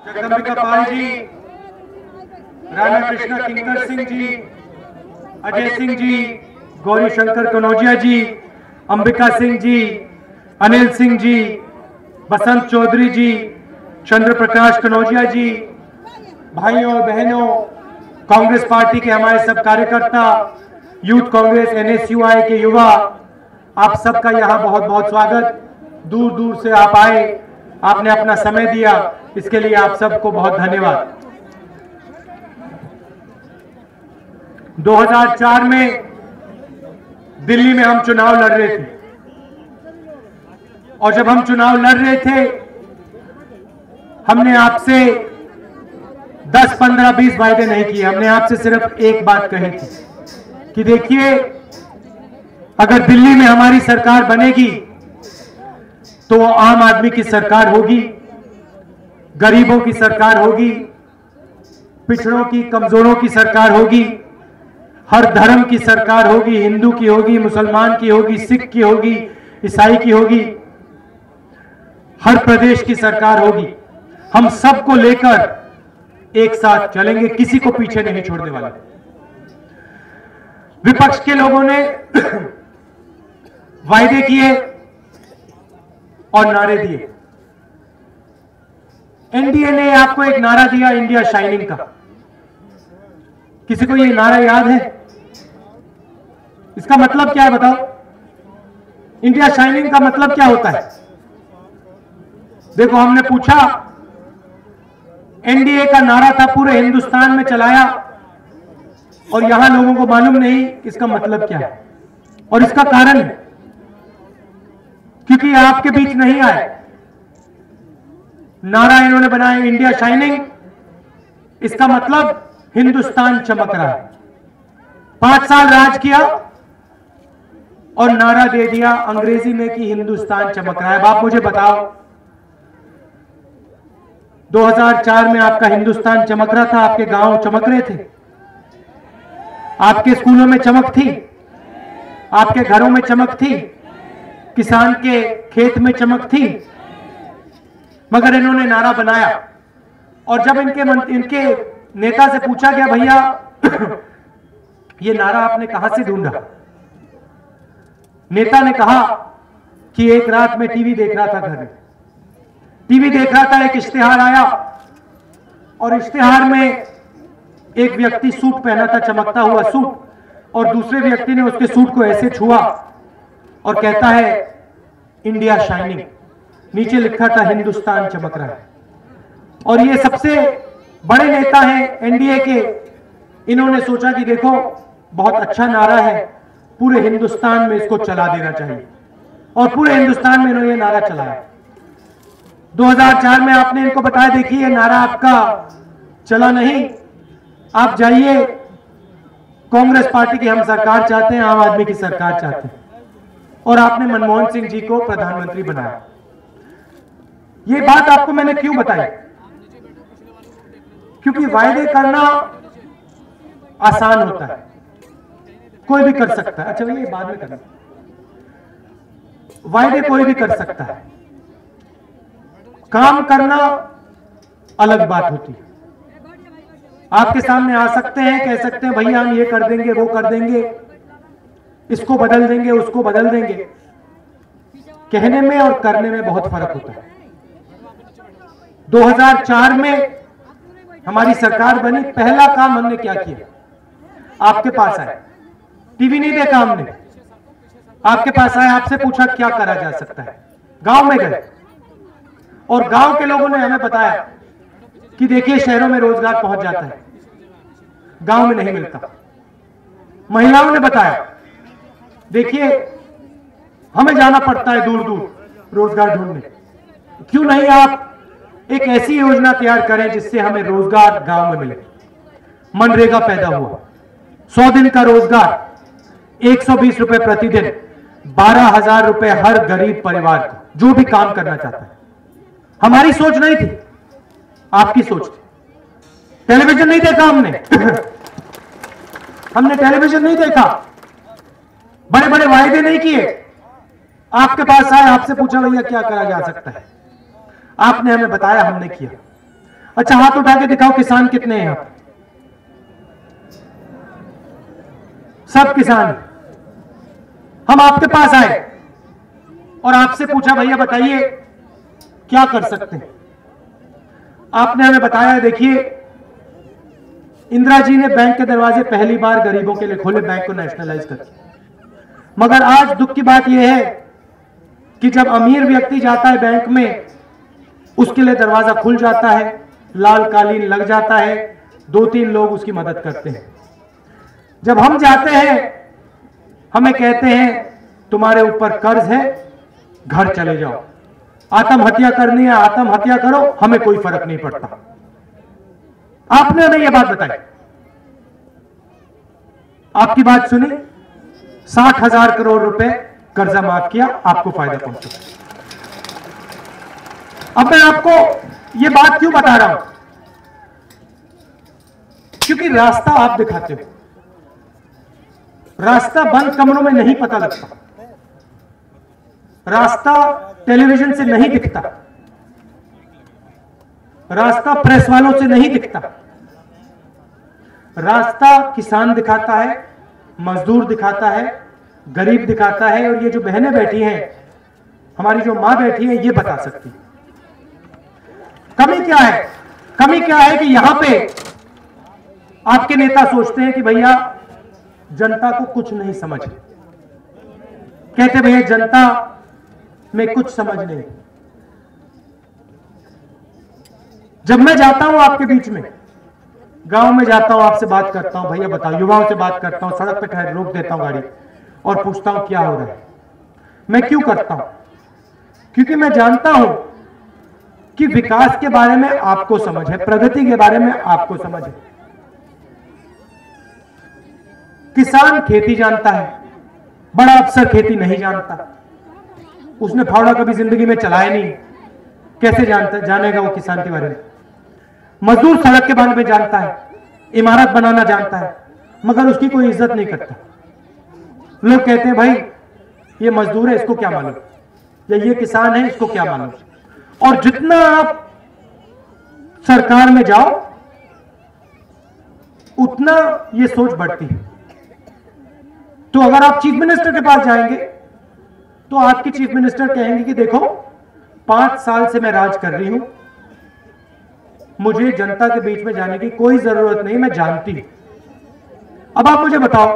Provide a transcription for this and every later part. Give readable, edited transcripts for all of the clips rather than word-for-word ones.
जगदंबिका पाल जी, राणा कृष्णा किंकर सिंह जी, अजय सिंह जी, गौरी शंकर कनौजिया जी, अंबिका सिंह जी, अनिल सिंह जी, बसंत चौधरी जी, चंद्र प्रकाश कनौजिया जी, भाइयों और बहनों, कांग्रेस पार्टी के हमारे सब कार्यकर्ता, यूथ कांग्रेस NSUI के युवा, आप सबका यहाँ बहुत बहुत स्वागत। दूर दूर से आप आए, आपने अपना समय दिया, इसके लिए आप सबको बहुत धन्यवाद। 2004 में दिल्ली में हम चुनाव लड़ रहे थे और जब हम चुनाव लड़ रहे थे हमने आपसे 10, 15, 20 वायदे नहीं किए। हमने आपसे सिर्फ एक बात कही थी कि देखिए, अगर दिल्ली में हमारी सरकार बनेगी तो वो आम आदमी की सरकार होगी, गरीबों की सरकार होगी, पिछड़ों की, कमजोरों की सरकार होगी, हर धर्म की सरकार होगी, हिंदू की होगी, मुसलमान की होगी, सिख की होगी, ईसाई की होगी, हर प्रदेश की सरकार होगी। हम सबको लेकर एक साथ चलेंगे, किसी को पीछे नहीं छोड़ने वाले। विपक्ष के लोगों ने वायदे किए और नारे दिए। एनडीए ने आपको एक नारा दिया, इंडिया शाइनिंग का। किसी को ये नारा याद है? इसका मतलब क्या है बताओ? इंडिया शाइनिंग का मतलब क्या होता है? देखो, हमने पूछा, एनडीए का नारा था, पूरे हिंदुस्तान में चलाया और यहां लोगों को मालूम नहीं इसका मतलब क्या है। और इसका कारण है क्योंकि आपके बीच नहीं आए। नारा इन्होंने बनाया इंडिया शाइनिंग, इसका मतलब हिंदुस्तान चमक रहा है। 5 साल राज किया और नारा दे दिया अंग्रेजी में कि हिंदुस्तान चमक रहा है। अब आप मुझे बताओ, 2004 में आपका हिंदुस्तान चमक रहा था? आपके गांव चमक रहे थे? आपके स्कूलों में चमक थी? आपके घरों में चमक थी? किसान के खेत में चमक थी? मगर इन्होंने नारा बनाया और जब इनके नेता से पूछा गया, भैया ये नारा आपने कहां से ढूंढा? नेता ने कहा कि एक रात में टीवी देख रहा था, घर में टीवी देख रहा था, एक इश्तिहार आया और इश्तिहार में एक व्यक्ति सूट पहना था, चमकता हुआ सूट, और दूसरे व्यक्ति ने उसके सूट को ऐसे छुआ और कहता है इंडिया शाइनिंग, नीचे लिखा था हिंदुस्तान चमक रहा है। और ये सबसे बड़े नेता हैं एनडीए के, इन्होंने सोचा कि देखो, बहुत अच्छा नारा है, पूरे हिंदुस्तान में इसको चला देना चाहिए, और पूरे हिंदुस्तान में इन्होंने ये नारा चलाया। 2004 में आपने इनको बताया, देखिए नारा आपका चला नहीं, आप जाइए, कांग्रेस पार्टी की हम सरकार चाहते हैं, आम आदमी की सरकार चाहते हैं, और आपने मनमोहन सिंह जी को प्रधानमंत्री बनाया। ये बात आपको मैंने क्यों बताई? क्योंकि वायदे करना आसान होता है, कोई भी कर सकता है। अच्छा भैया, ये बाद में करना, वायदे कोई भी कर सकता है, काम करना अलग बात होती है। आपके सामने आ सकते हैं, कह सकते हैं भैया हम ये कर देंगे, वो कर देंगे, इसको बदल देंगे, उसको बदल देंगे। कहने में और करने में बहुत फर्क होता है। 2004 में हमारी सरकार बनी, पहला काम हमने क्या किया? आपके पास आए, टीवी नहीं देखा हमने, आपके पास आए, आपसे पूछा क्या करा जा सकता है। गांव में गए और गांव के लोगों ने हमें बताया कि देखिए, शहरों में रोजगार पहुंच जाता है, गांव में नहीं मिलता। महिलाओं ने बताया, देखिए हमें जाना पड़ता है दूर दूर रोजगार ढूंढने, क्यों नहीं आप एक ऐसी योजना तैयार करें जिससे हमें रोजगार गांव में मिले। मनरेगा पैदा हुआ, 100 दिन का रोजगार, 120 रुपए प्रतिदिन, 12,000 रुपए हर गरीब परिवार को, जो भी काम करना चाहता है। हमारी सोच नहीं थी, आपकी सोच थी। टेलीविजन नहीं देखा हमने हमने टेलीविजन नहीं देखा, बड़े बड़े वायदे नहीं किए। आपके पास आए, आपसे पूछा भैया क्या करा जा सकता है, आपने हमें बताया, हमने किया। अच्छा, हाथ उठा के दिखाओ किसान कितने हैं यहां पे? सब किसान। हम आपके पास आए और आपसे पूछा, भैया बताइए क्या कर सकते हैं? आपने हमें बताया, देखिए इंदिरा जी ने बैंक के दरवाजे पहली बार गरीबों के लिए खोले, बैंक को नेशनलाइज करके। मगर आज दुख की बात यह है कि जब अमीर व्यक्ति जाता है बैंक में, उसके लिए दरवाजा खुल जाता है, लाल कालीन लग जाता है, 2-3 लोग उसकी मदद करते हैं। जब हम जाते हैं, हमें कहते हैं तुम्हारे ऊपर कर्ज है, घर चले जाओ, आत्महत्या करनी है आत्महत्या करो, हमें कोई फर्क नहीं पड़ता। आपने हमें यह बात बताई, आपकी बात सुनी, 60,000 करोड़ रुपए कर्जा माफ किया, आपको फायदा पहुंचा। अब मैं आपको यह बात क्यों बता रहा हूं? क्योंकि रास्ता आप दिखाते हो, रास्ता बंद कमरों में नहीं पता लगता, रास्ता टेलीविजन से नहीं दिखता, रास्ता प्रेस वालों से नहीं दिखता, रास्ता किसान दिखाता है, मजदूर दिखाता है, गरीब दिखाता है। और ये जो बहनें बैठी हैं, हमारी जो मां बैठी है, ये बता सकती है कमी क्या है। कमी क्या है कि यहां पे आपके नेता सोचते हैं कि भैया जनता को कुछ नहीं समझ, कहते भैया जनता में कुछ समझ नहीं। जब मैं जाता हूं आपके बीच में, गांव में जाता हूं, आपसे बात करता हूं, भैया बताओ, युवाओं से बात करता हूं, सड़क पे ठहर रोक देता हूं गाड़ी और पूछता हूं क्या हो रहा है। मैं क्यों करता हूं? क्योंकि मैं जानता हूं कि विकास के बारे में आपको समझ है, प्रगति के बारे में आपको समझ है। किसान खेती जानता है, बड़ा अफसर खेती नहीं जानता, उसने फावड़ा कभी जिंदगी में चलाया नहीं, कैसे जानेगा वो किसान के बारे में। मजदूर सड़क के बारे में जानता है, इमारत बनाना जानता है, मगर उसकी कोई इज्जत नहीं करता। लोग कहते हैं भाई ये मजदूर है, इसको क्या मालूम, या ये किसान है, इसको क्या मालूम। और जितना आप सरकार में जाओ उतना ये सोच बढ़ती है। तो अगर आप चीफ मिनिस्टर के पास जाएंगे तो आपके चीफ मिनिस्टर कहेंगे कि देखो 5 साल से मैं राज कर रही हूं, मुझे जनता के बीच में जाने की कोई जरूरत नहीं, मैं जानती हूं। अब आप मुझे बताओ,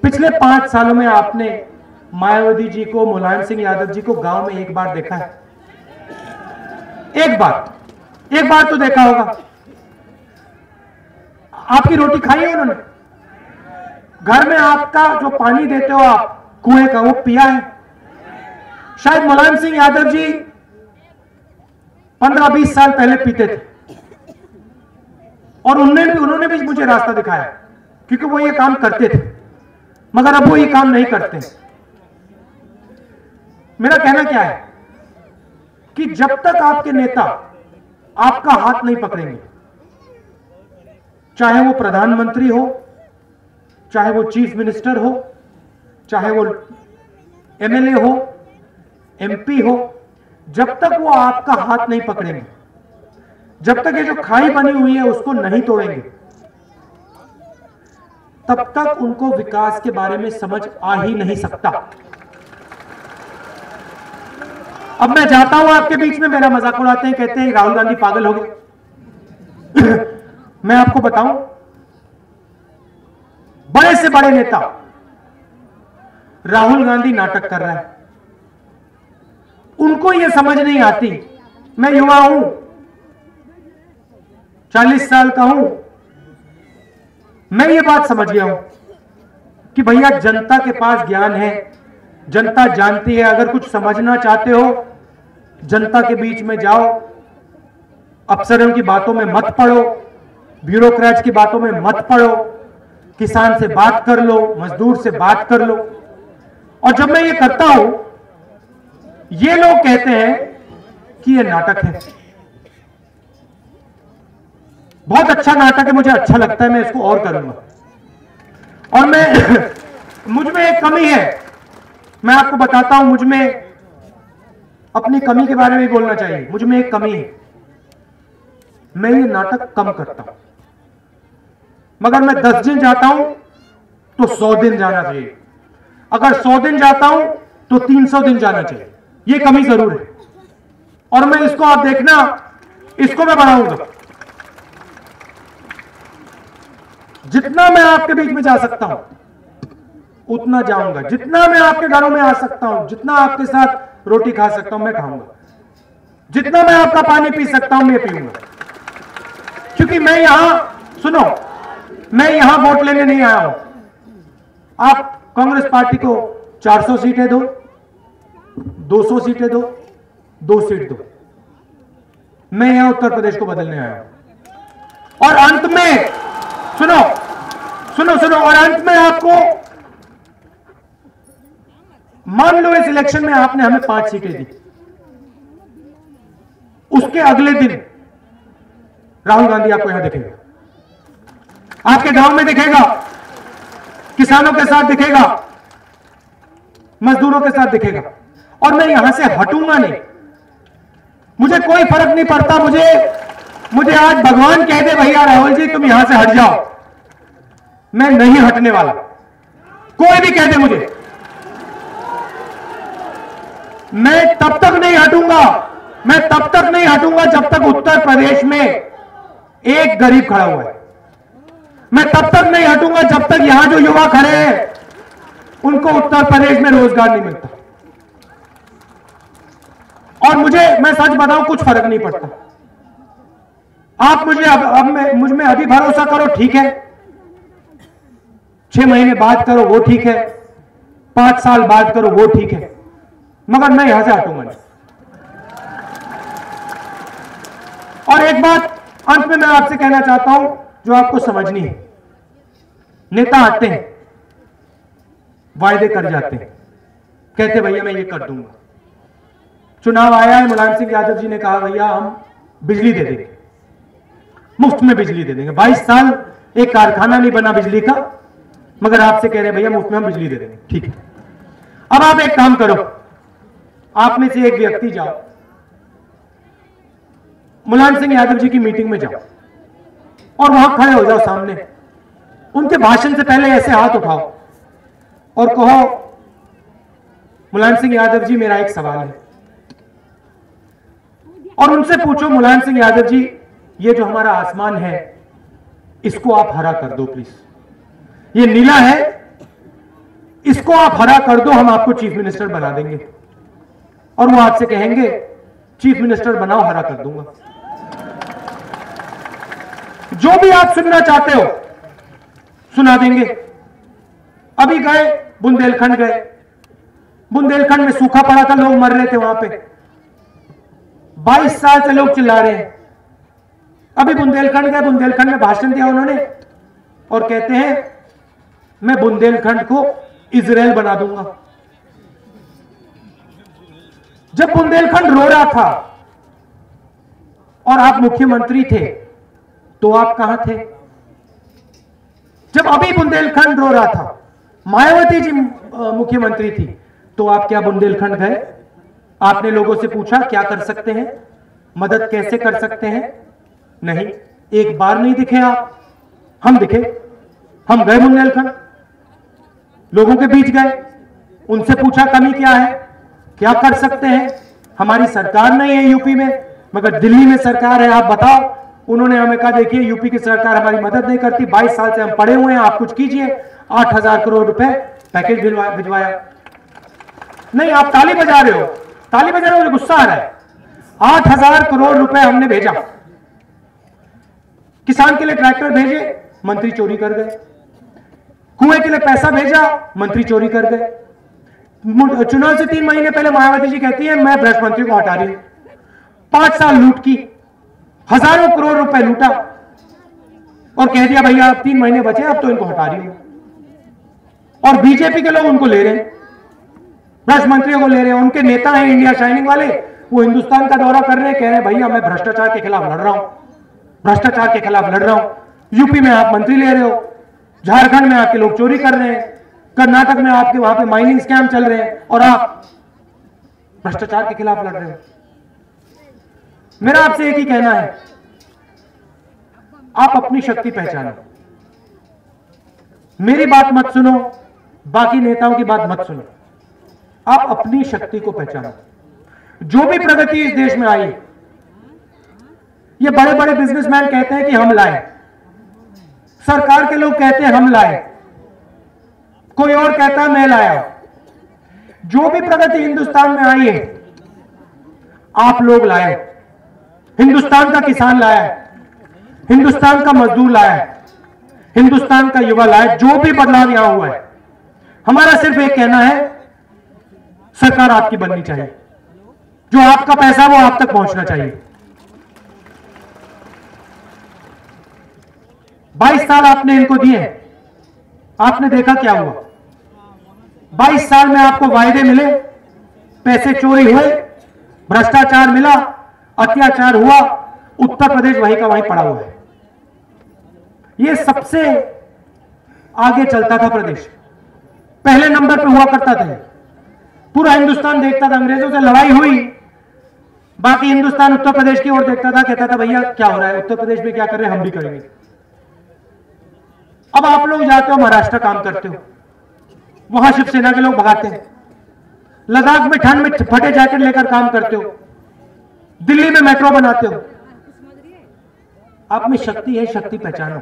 पिछले 5 सालों में आपने मायावती जी को, मुलायम सिंह यादव जी को गांव में एक बार देखा है? एक बार तो देखा होगा। आपकी रोटी खाई है उन्होंने? घर में आपका जो पानी देते हो आप कुएं का, वो पिया है? शायद मुलायम सिंह यादव जी 15-20 साल पहले पीते थे और उन्होंने भी मुझे रास्ता दिखाया, क्योंकि वो ये काम करते थे, मगर अब वो ये काम नहीं करते। मेरा कहना क्या है कि जब तक आपके नेता आपका हाथ नहीं पकड़ेंगे, चाहे वो प्रधानमंत्री हो, चाहे वो चीफ मिनिस्टर हो, चाहे वो एमएलए हो, एमपी हो, जब तक वो आपका हाथ नहीं पकड़ेंगे, जब तक ये जो खाई बनी हुई है उसको नहीं तोड़ेंगे, तब तक उनको विकास के बारे में समझ आ ही नहीं सकता। अब मैं जाता हूं आपके बीच में, मेरा मजाक उड़ाते हैं, कहते हैं राहुल गांधी पागल हो गए। मैं आपको बताऊं, बड़े से बड़े नेता राहुल गांधी नाटक कर रहा है, उनको यह समझ नहीं आती। मैं युवा हूं, 40 साल का हूं, मैं ये बात समझ गया हूं कि भैया जनता के पास ज्ञान है, जनता जानती है। अगर कुछ समझना चाहते हो, जनता के बीच में जाओ, अफसरों की बातों में मत पड़ो, ब्यूरोक्रेट्स की बातों में मत पड़ो, किसान से बात कर लो, मजदूर से बात कर लो। और जब मैं ये करता हूं, ये लोग कहते हैं कि ये नाटक है, बहुत अच्छा नाटक है, मुझे अच्छा लगता है, मैं इसको और करूंगा। और मुझ में एक कमी है, मैं आपको बताता हूं, मुझ में अपनी कमी के बारे में बोलना चाहिए। मुझ में एक कमी है, मैं ये नाटक कम करता हूं, मगर मैं 10 दिन जाता हूं तो 100 दिन जाना चाहिए, अगर 100 दिन जाता हूं तो 300 दिन जाना चाहिए, ये कमी जरूर है। और मैं इसको आप देखना, इसको मैं बढ़ाऊंगा, जितना मैं आपके बीच में जा सकता हूं उतना जाऊंगा, जितना मैं आपके घरों में आ सकता हूं, जितना आपके साथ रोटी खा सकता हूं मैं खाऊंगा, जितना मैं आपका पानी पी सकता हूं मैं पीऊंगा, क्योंकि मैं यहां, सुनो, मैं यहां वोट लेने नहीं आया हूं। आप कांग्रेस पार्टी को 400 सीटें दो, 200 सीटें दो, 2 सीट दो, मैं यहां उत्तर प्रदेश को बदलने आया हूं। और अंत में सुनो सुनो सुनो, और अंत में आपको, मान लो इस इलेक्शन में आपने हमें 5 सीटें दी, उसके अगले दिन राहुल गांधी आपको यहां दिखेगा, आपके गांव में दिखेगा, किसानों के साथ दिखेगा, मजदूरों के साथ दिखेगा, और मैं यहां से हटूंगा नहीं। मुझे कोई फर्क नहीं पड़ता, मुझे आज भगवान कह दे भैया राहुल जी तुम यहां से हट जाओ, मैं नहीं हटने वाला, कोई भी कह दे मुझे, मैं तब तक नहीं हटूंगा, मैं तब तक नहीं हटूंगा जब तक उत्तर प्रदेश में एक गरीब खड़ा हुआ है, मैं तब तक नहीं हटूंगा जब तक यहां जो युवा खड़े हैं उनको उत्तर प्रदेश में रोजगार नहीं मिलता। और मैं सच बताऊं, कुछ फर्क नहीं पड़ता, आप मुझ में अभी भरोसा करो, ठीक है, 6 महीने बाद करो वो ठीक है, 5 साल बाद करो वो ठीक है, मगर मैं यहां से हटूंगा नहीं। और एक बात अंत में मैं आपसे कहना चाहता हूं जो आपको समझनी है, नेता आते हैं, वायदे कर जाते हैं, कहते भैया मैं ये कर दूंगा, चुनाव आया है, मुलायम सिंह यादव जी ने कहा भैया हम बिजली दे देंगे, मुफ्त में बिजली दे देंगे, 22 साल एक कारखाना नहीं बना बिजली का, मगर आपसे कह रहे हैं भैया मुफ्त में हम बिजली दे देंगे, ठीक है। अब आप एक काम करो, आप में से एक व्यक्ति जाओ, मुलायम सिंह यादव जी की मीटिंग में जाओ और वहां खड़े हो जाओ सामने, उनके भाषण से पहले ऐसे हाथ उठाओ और कहो मुलायम सिंह यादव जी मेरा एक सवाल है, और उनसे पूछो मुलायम सिंह यादव जी ये जो हमारा आसमान है इसको आप हरा कर दो प्लीज, ये नीला है इसको आप हरा कर दो, हम आपको चीफ मिनिस्टर बना देंगे। और वो आपसे कहेंगे चीफ मिनिस्टर बनाओ, हरा कर दूंगा, जो भी आप सुनना चाहते हो सुना देंगे। अभी गए बुंदेलखंड गए, बुंदेलखंड में सूखा पड़ा था, लोग मर रहे थे वहां पे, 22 साल से लोग चिल्ला रहे हैं। अभी बुंदेलखंड गए, बुंदेलखंड में भाषण दिया उन्होंने और कहते हैं मैं बुंदेलखंड को इजराइल बना दूंगा। जब बुंदेलखंड रो रहा था और आप मुख्यमंत्री थे तो आप कहां थे? जब अभी बुंदेलखंड रो रहा था, मायावती जी मुख्यमंत्री थी, तो आप क्या बुंदेलखंड गए? आपने लोगों से पूछा क्या कर सकते हैं, मदद कैसे कर सकते हैं? नहीं, एक बार नहीं दिखे आप। हम दिखे, हम गए बुंदेलखंड, लोगों के बीच गए, उनसे पूछा कमी क्या है, क्या कर सकते हैं। हमारी सरकार नहीं है यूपी में, मगर दिल्ली में सरकार है, आप बताओ। उन्होंने हमें कहा देखिए यूपी की सरकार हमारी मदद नहीं करती, 22 साल से हम पड़े हुए हैं, आप कुछ कीजिए। 8,000 करोड़ रुपए पैकेज भिजवाया। नहीं, आप ताली बजा रहे हो, ताली बजा रहे हो, मुझे गुस्सा आ रहा है। 8,000 करोड़ रुपए हमने भेजा, किसान के लिए ट्रैक्टर भेजे, मंत्री चोरी कर गए। कुएं के लिए पैसा भेजा, मंत्री चोरी कर गए। चुनाव से 3 महीने पहले मायावती जी कहती है मैं भ्रष्ट मंत्री को हटा रही हूं। 5 साल लूट की, हजारों करोड़ रुपए लूटा और कह दिया भैया अब 3 महीने बचे, अब तो इनको हटा रही हूं। और बीजेपी के लोग उनको ले रहे हैं, भ्रष्ट मंत्रियों को ले रहे हैं। उनके नेता हैं इंडिया शाइनिंग वाले, वो हिंदुस्तान का दौरा कर रहे हैं, कह रहे हैं भैया मैं भ्रष्टाचार के खिलाफ लड़ रहा हूं, भ्रष्टाचार के खिलाफ लड़ रहा हूं। यूपी में आप मंत्री ले रहे हो, झारखंड में आपके लोग चोरी कर रहे हैं, कर्नाटक में आपके वहां पे माइनिंग स्कैम चल रहे हैं और आप भ्रष्टाचार के खिलाफ लड़ रहे हो। मेरा आपसे एक ही कहना है, आप अपनी शक्ति पहचानो। मेरी बात मत सुनो, बाकी नेताओं की बात मत सुनो, आप अपनी शक्ति को पहचानो। जो भी प्रगति इस देश में आई, ये बड़े बड़े बिजनेसमैन कहते हैं कि हम लाए, सरकार के लोग कहते हैं हम लाए, कोई और कहता है मैं लाया। जो भी प्रगति हिंदुस्तान में आई है, आप लोग लाए। हिंदुस्तान का किसान लाया है, हिंदुस्तान का मजदूर लाया है, हिंदुस्तान का युवा लाया। जो भी बदलाव यहां हुआ है, हमारा सिर्फ एक कहना है, सरकार आपकी बननी चाहिए। जो आपका पैसा वो आप तक पहुंचना चाहिए। 22 साल आपने इनको दिए, आपने देखा क्या हुआ। 22 साल में आपको वायदे मिले, पैसे चोरी हुए, भ्रष्टाचार मिला, अत्याचार हुआ, उत्तर प्रदेश वहीं का वहीं पड़ा हुआ है। यह सबसे आगे चलता था प्रदेश, पहले नंबर पर हुआ करता था। पूरा हिंदुस्तान देखता था, अंग्रेजों से लड़ाई हुई, बाकी हिंदुस्तान उत्तर प्रदेश की ओर देखता था, कहता था भैया क्या हो रहा है, उत्तर प्रदेश में क्या कर रहे हैं, हम भी करेंगे। अब आप लोग जाते हो महाराष्ट्र काम करते हो, वहां शिवसेना के लोग भगाते हैं। लद्दाख में ठंड में फटे जैकेट लेकर काम करते हो, दिल्ली में मेट्रो बनाते हो। आप में शक्ति है, शक्ति पहचानो,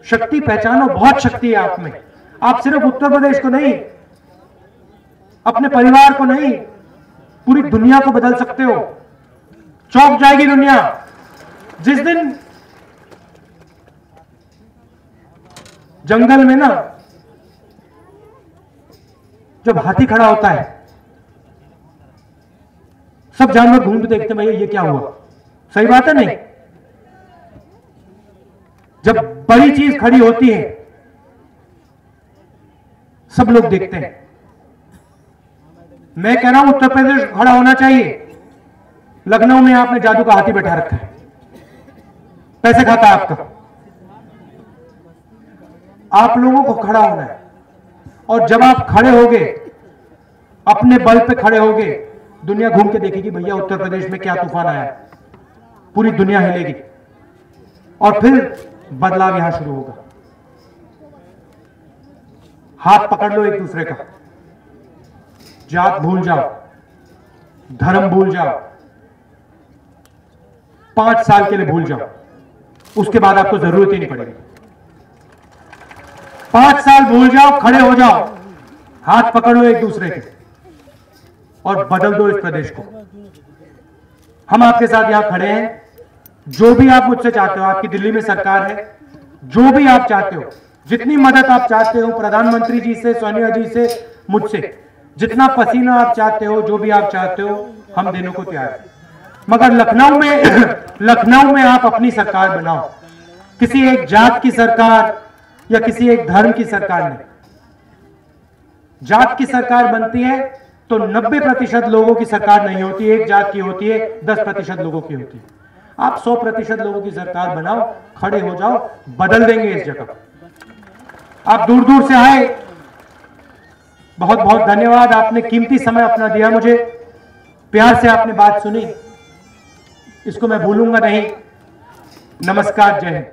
शक्ति पहचानो। बहुत शक्ति है आप में। आप सिर्फ उत्तर प्रदेश को नहीं, अपने परिवार को नहीं, पूरी दुनिया को बदल सकते हो। चौंक जाएगी दुनिया जिस दिन जंगल में ना जब हाथी खड़ा होता है, सब जानवर घूम के देखते हैं भैया ये क्या हुआ। सही बात है नहीं? जब बड़ी चीज खड़ी होती है, सब लोग देखते हैं। मैं कह रहा हूं उत्तर प्रदेश खड़ा होना चाहिए। लखनऊ में आपने जादू का हाथी बैठा रखा है, पैसे खाता है आपका। आप लोगों को खड़ा होना है, और जब आप खड़े होगे, अपने बल पे खड़े होगे, दुनिया घूम के देखेगी भैया उत्तर प्रदेश में क्या तूफान आया है। पूरी दुनिया हिलेगी और फिर बदलाव यहां शुरू होगा। हाथ पकड़ लो एक दूसरे का, जात भूल जाओ, धर्म भूल जाओ, 5 साल के लिए भूल जाओ, उसके बाद आपको जरूरत ही नहीं पड़ेगी। 5 साल भूल जाओ, खड़े हो जाओ, हाथ पकड़ो एक दूसरे के और बदल दो इस प्रदेश को। हम आपके साथ यहां खड़े हैं। जो भी आप मुझसे चाहते हो, आपकी दिल्ली में सरकार है, जो भी आप चाहते हो, जितनी मदद आप चाहते हो, प्रधानमंत्री जी से, सोनिया जी से, मुझसे, जितना पसीना आप चाहते हो, जो भी आप चाहते हो, हम देने को तैयार हैं। मगर लखनऊ में आप अपनी सरकार बनाओ। किसी एक जात की सरकार या किसी एक धर्म की सरकार नहीं। जात की सरकार बनती है तो 90% लोगों की सरकार नहीं होती, एक जात की होती है, 10% लोगों की होती है। आप 100% लोगों की सरकार बनाओ, खड़े हो जाओ, बदल देंगे इस जगह। आप दूर दूर से आए, बहुत बहुत धन्यवाद। आपने कीमती समय अपना दिया, मुझे प्यार से आपने बात सुनी, इसको मैं भूलूंगा नहीं। नमस्कार, जय हिंद।